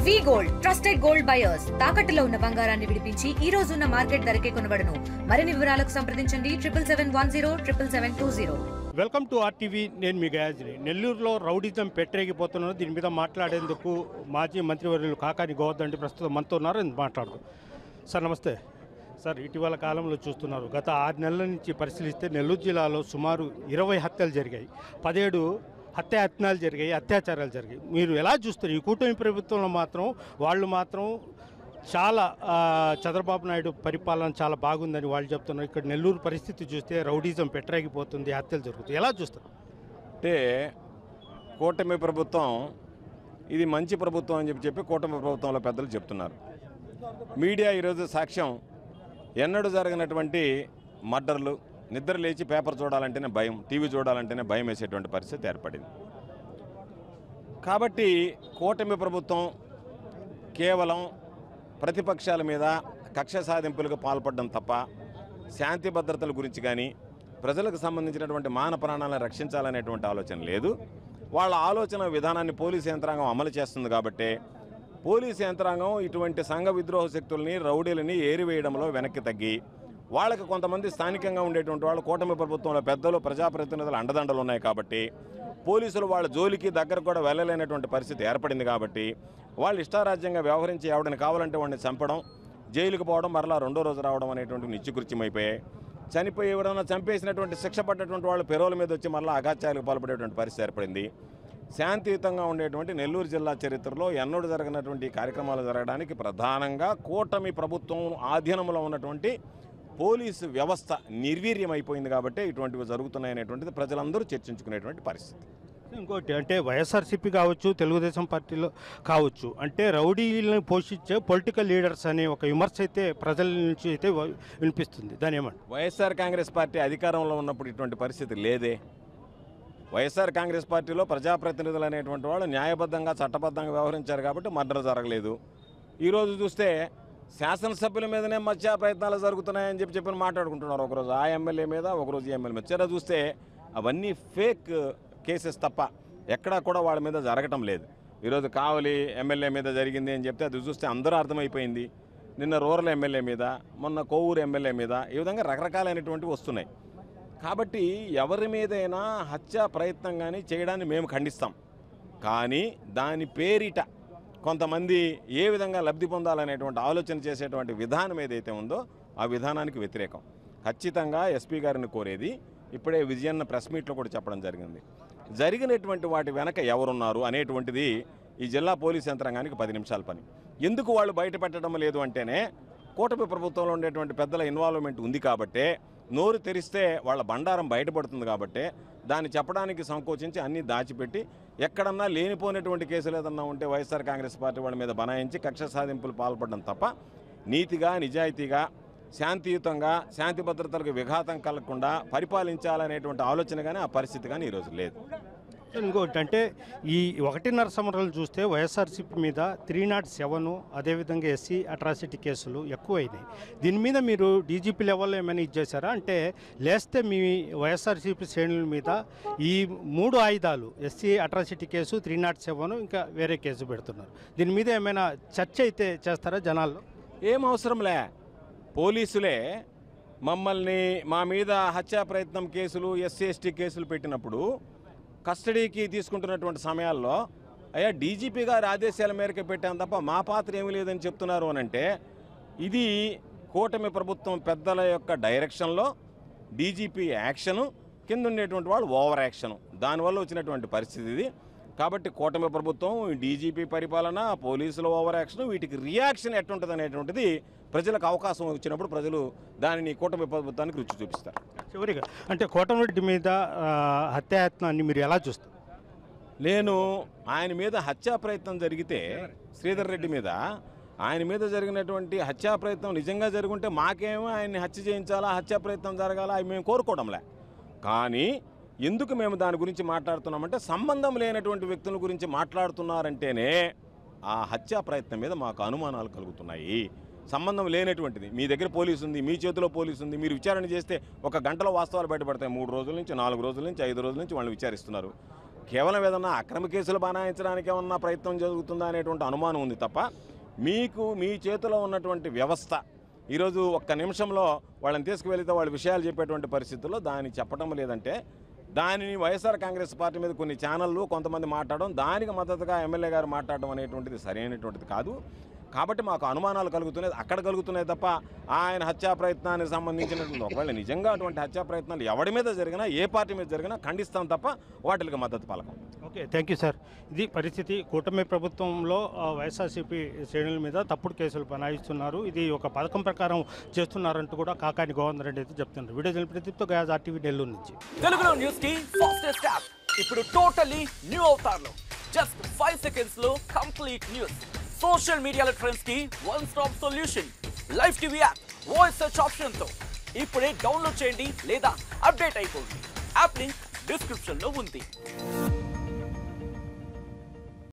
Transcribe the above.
వి gold trusted gold buyers తాకట్టులో ఉన్న బంగారాన్ని విడిపించి ఈ రోజు ఉన్న మార్కెట్ ధరకే కొనబడును. మరిన్ని వివరాలకు సంప్రదించండి 77107720. Welcome to RTV. నేను మీ గయాజ్ని. నెల్లూరులో రౌడిజం పెట్టరేగిపోతున్నారు. దీని మీద మాట్లాడేందుకు మాజీ మంత్రివర్యులు కాకాని గోవర్ధన్ ప్రస్తుతం మనతో ఉన్నారు. మాట్లాడదు సార్. నమస్తే సార్. ఇటీవల కాలంలో చూస్తున్నారు, గత 6 నెలల నుంచి పరిశీలిస్తే నెల్లూరు జిల్లాలో సుమారు 20 హత్యలు జరిగాయి, 17 హత్యాయత్నాలు జరిగాయి, అత్యాచారాలు జరిగాయి. మీరు ఎలా చూస్తారు? ఈ కూటమి ప్రభుత్వంలో వాళ్ళు మాత్రం చాలా చంద్రబాబు నాయుడు పరిపాలన చాలా బాగుందని వాళ్ళు చెప్తున్నారు. ఇక్కడ నెల్లూరు పరిస్థితి చూస్తే రౌడీజం పెట్టరేగిపోతుంది, హత్యలు జరుగుతాయి. ఎలా చూస్తారు? అంటే కూటమి ప్రభుత్వం ఇది మంచి ప్రభుత్వం అని చెప్పి కూటమి ప్రభుత్వంలో పెద్దలు చెప్తున్నారు. మీడియా ఈరోజు సాక్ష్యం. ఎన్నడూ జరగనటువంటి మర్డర్లు, నిద్ర లేచి పేపర్ చూడాలంటేనే భయం, టీవీ చూడాలంటేనే భయం వేసేటువంటి పరిస్థితి ఏర్పడింది. కాబట్టి కూటమి ప్రభుత్వం కేవలం ప్రతిపక్షాల మీద కక్ష సాధింపులకు పాల్పడడం తప్ప శాంతి భద్రతల గురించి కానీ ప్రజలకు సంబంధించినటువంటి మాన ప్రాణాలను రక్షించాలనేటువంటి ఆలోచన లేదు. వాళ్ళ ఆలోచన విధానాన్ని పోలీసు యంత్రాంగం అమలు చేస్తుంది. కాబట్టి పోలీసు యంత్రాంగం ఇటువంటి సంఘ విద్రోహ శక్తుల్ని, రౌడీలని ఏరివేయడంలో వెనక్కి తగ్గి, వాళ్ళకి కొంతమంది స్థానికంగా ఉండేటువంటి వాళ్ళు కూటమి ప్రభుత్వంలో పెద్దలు, ప్రజాప్రతినిధులు అండదండలు ఉన్నాయి. కాబట్టి పోలీసులు వాళ్ళ జోలికి దగ్గర కూడా వెళ్ళలేనటువంటి పరిస్థితి ఏర్పడింది. కాబట్టి వాళ్ళు ఇష్టారాజ్యంగా వ్యవహరించి ఎవరిని కావాలంటే వాడిని చంపడం, జైలుకు పోవడం, మరలా రెండో రోజు రావడం అనేటువంటి నిత్యకృత్యమైపోయాయి. చనిపోయి ఎవరైనా చంపేసినటువంటి శిక్ష పడ్డటువంటి వాళ్ళు పెరోల మీద వచ్చి మరలా అఘాత్యాలకు పాల్పడేటువంటి పరిస్థితి ఏర్పడింది. శాంతియుతంగా ఉండేటువంటి నెల్లూరు జిల్లా చరిత్రలో ఎన్నడూ జరగనటువంటి కార్యక్రమాలు జరగడానికి ప్రధానంగా కూటమి ప్రభుత్వం ఆధీనంలో ఉన్నటువంటి పోలీసు వ్యవస్థ నిర్వీర్యమైపోయింది. కాబట్టి ఇటువంటివి జరుగుతున్నాయనేటువంటిది ప్రజలందరూ చర్చించుకునేటువంటి పరిస్థితి. ఇంకోటి అంటే వైఎస్ఆర్సీపీ కావచ్చు, తెలుగుదేశం పార్టీలో కావచ్చు, అంటే రౌడీలను పోషించే పొలిటికల్ లీడర్స్ అనే ఒక విమర్శ అయితే ప్రజల నుంచి అయితే వినిపిస్తుంది. దాని ఏమంటారు? వైఎస్ఆర్ కాంగ్రెస్ పార్టీ అధికారంలో ఉన్నప్పుడు ఇటువంటి పరిస్థితి లేదే. వైఎస్ఆర్ కాంగ్రెస్ పార్టీలో ప్రజాప్రతినిధులు అనేటువంటి వాళ్ళు న్యాయబద్ధంగా, చట్టబద్ధంగా వ్యవహరించారు కాబట్టి మర్డర్ జరగలేదు. ఈరోజు చూస్తే శాసనసభ్యుల మీదనే మధ్య ప్రయత్నాలు జరుగుతున్నాయని చెప్పి మాట్లాడుకుంటున్నారు. ఒకరోజు ఆ ఎమ్మెల్యే మీద, ఒకరోజు ఈ ఎమ్మెల్యే మీద. చెర చూస్తే అవన్నీ ఫేక్ కేసెస్ తప్ప ఎక్కడా కూడా వాళ్ళ మీద జరగటం లేదు. ఈరోజు కావలి ఎమ్మెల్యే మీద జరిగింది అని చెప్తే అది చూస్తే అందరూ అర్థమైపోయింది. నిన్న రూరల్ ఎమ్మెల్యే మీద, మొన్న కోవూరు ఎమ్మెల్యే మీద, ఈ విధంగా రకరకాలైనటువంటివి వస్తున్నాయి. కాబట్టి ఎవరి మీదైనా హత్యా ప్రయత్నం కానీ చేయడాన్ని మేము ఖండిస్తాం. కానీ దాని పేరిట కొంతమంది ఏ విధంగా లబ్ధి పొందాలనేటువంటి ఆలోచన చేసేటువంటి విధానం ఏదైతే ఉందో ఆ విధానానికి వ్యతిరేకం. ఖచ్చితంగా ఎస్పీ గారిని కోరేది ఇప్పుడే విజయన్న ప్రెస్ మీట్లో కూడా చెప్పడం జరిగింది. జరిగినటువంటి వాటి వెనక ఎవరున్నారు అనేటువంటిది ఈ జిల్లా పోలీస్ యంత్రాంగానికి 10 నిమిషాల పని. ఎందుకు వాళ్ళు బయట పెట్టడం లేదు అంటేనే కూటమి ప్రభుత్వంలో ఉండేటువంటి పెద్దల ఇన్వాల్వ్మెంట్ ఉంది. కాబట్టే నోరు తెరిస్తే వాళ్ళ బండారం బయటపడుతుంది. కాబట్టి దాన్ని చెప్పడానికి సంకోచించి అన్నీ దాచిపెట్టి ఎక్కడన్నా లేనిపోయినటువంటి కేసులు ఏదన్నా ఉంటే వైఎస్ఆర్ కాంగ్రెస్ పార్టీ వాళ్ళ మీద బనాయించి కక్ష సాధింపులు పాల్పడడం తప్ప నీతిగా, నిజాయితీగా, శాంతియుతంగా, శాంతి భద్రతలకు విఘాతం కలగకుండా పరిపాలించాలనేటువంటి ఆలోచన కానీ ఆ పరిస్థితి కానీ ఈరోజు లేదు. ఇంకోటి అంటే ఈ 1.5 సంవత్సరాలు చూస్తే వైఎస్ఆర్సీపీ మీద 307 అదేవిధంగా ఎస్సీ అట్రాసిటీ కేసులు ఎక్కువైనాయి. దీని మీద మీరు డీజీపీ లెవెల్లో ఏమైనా ఇచ్చేసారా? అంటే లేస్తే మీ వైఎస్ఆర్సీపీ శ్రేణుల మీద ఈ 3 ఆయుధాలు, ఎస్సీ అట్రాసిటీ కేసు, 307 ఇంకా వేరే కేసు పెడుతున్నారు. దీని మీద ఏమైనా చర్చ అయితే చేస్తారా జనాల్లో? ఏం అవసరంలే. పోలీసులే మమ్మల్ని మా మీద హత్యా ప్రయత్నం కేసులు, ఎస్సీ ఎస్టీ కేసులు పెట్టినప్పుడు కస్టడీకి తీసుకుంటున్నటువంటి సమయాల్లో అయ్యా డీజీపీ గారి ఆదేశాల మేరకు పెట్టాం తప్ప మా పాత్ర ఏమీ లేదని చెప్తున్నారు అనంటే ఇది కూటమి ప్రభుత్వం పెద్దల యొక్క డైరెక్షన్లో డీజీపీ యాక్షను, కింద ఉండేటువంటి వాళ్ళు ఓవర్ యాక్షను, దానివల్ల వచ్చినటువంటి పరిస్థితి ఇది. కాబట్టి కూటమి ప్రభుత్వం, డీజీపీ పరిపాలన, పోలీసుల ఓవర్ యాక్షన్, వీటికి రియాక్షన్ ఎట్టుంటుంది అనేటువంటిది ప్రజలకు అవకాశం వచ్చినప్పుడు ప్రజలు దానిని కూటమి ప్రభుత్వానికి రుచి చూపిస్తారు. చివరిగా అంటే కోటమిరెడ్డి మీద హత్యాయత్నాన్ని మీరు ఎలా చూస్తారు? నేను ఆయన మీద హత్యా ప్రయత్నం జరిగితే, శ్రీధర్ రెడ్డి మీద ఆయన మీద జరిగినటువంటి హత్యా ప్రయత్నం నిజంగా జరుగుంటే మాకేమో ఆయన్ని హత్య చేయించాలా, హత్యా ప్రయత్నం జరగాల, అవి మేము కోరుకోవడంలే. కానీ ఎందుకు మేము దాని గురించి మాట్లాడుతున్నామంటే సంబంధం లేనటువంటి వ్యక్తుల గురించి మాట్లాడుతున్నారంటేనే ఆ హత్యా ప్రయత్నం మీద మాకు అనుమానాలు కలుగుతున్నాయి. సంబంధం లేనటువంటిది, మీ దగ్గర పోలీసు ఉంది, మీ చేతిలో పోలీసు ఉంది, మీరు విచారణ చేస్తే 1 గంటలో వాస్తవాలు బయటపడతాయి. 3 రోజుల నుంచి, 4 రోజుల నుంచి, 5 రోజుల నుంచి వాళ్ళు విచారిస్తున్నారు. కేవలం ఏదన్నా అక్రమ కేసులు బనాయించడానికి ఏమన్నా ప్రయత్నం జరుగుతుందా అనేటువంటి అనుమానం ఉంది తప్ప మీకు మీ చేతిలో ఉన్నటువంటి వ్యవస్థ ఈరోజు ఒక్క నిమిషంలో వాళ్ళని తీసుకువెళితే వాళ్ళ విషయాలు చెప్పేటువంటి పరిస్థితుల్లో దాన్ని చెప్పడం లేదంటే దానిని వైఎస్ఆర్ కాంగ్రెస్ పార్టీ మీద కొన్ని ఛానళ్ళు కొంతమంది మాట్లాడడం, దానికి మద్దతుగా ఎమ్మెల్యే గారు మాట్లాడడం అనేటువంటిది సరైనటువంటిది కాదు. కాబట్టి మాకు అనుమానాలు కలుగుతున్నాయి, అక్కడ కలుగుతున్నాయి తప్ప ఆయన హత్యా ప్రయత్నానికి సంబంధించినటువంటి ఒకవేళ నిజంగా అటువంటి హత్యా ప్రయత్నాలు ఎవరి మీద జరిగినా ఏ పార్టీ మీద జరిగినా ఖండిస్తాం తప్ప వాటికి మద్దతు పలకం. Okay, thank you sir. ఇది పరిస్థితి. కూటమి ప్రభుత్వంలో వైఎస్ఆర్సీపీ శ్రేణుల మీద తప్పుడు కేసులు బనాయిస్తున్నారు, ఇది ఒక పథకం ప్రకారం చేస్తున్నారంటూ కూడా కాకాని గోవర్ధన్ రెడ్డి అయితే చెప్తున్నారు. వీడియో జర్నలిస్ట్ ప్రదీప్తో గయాజ్, RTV నెల్లూరు నుంచి. తెలుగులో న్యూస్ కి ఫాస్టెస్ట్ యాప్ ఇప్పుడు టోటల్లీ న్యూ అవతార్లో జస్ట్ 5 seconds లో కంప్లీట్ న్యూస్. సోషల్ మీడియాలో ట్రెండ్స్ కి one stop solution. Live TV app voice search option తో ఇప్పుడే డౌన్లోడ్ చేయండి లేదా అప్డేట్ అయిపోండి. యాప్ లింక్ డిస్క్రిప్షన్ లో ఉంది.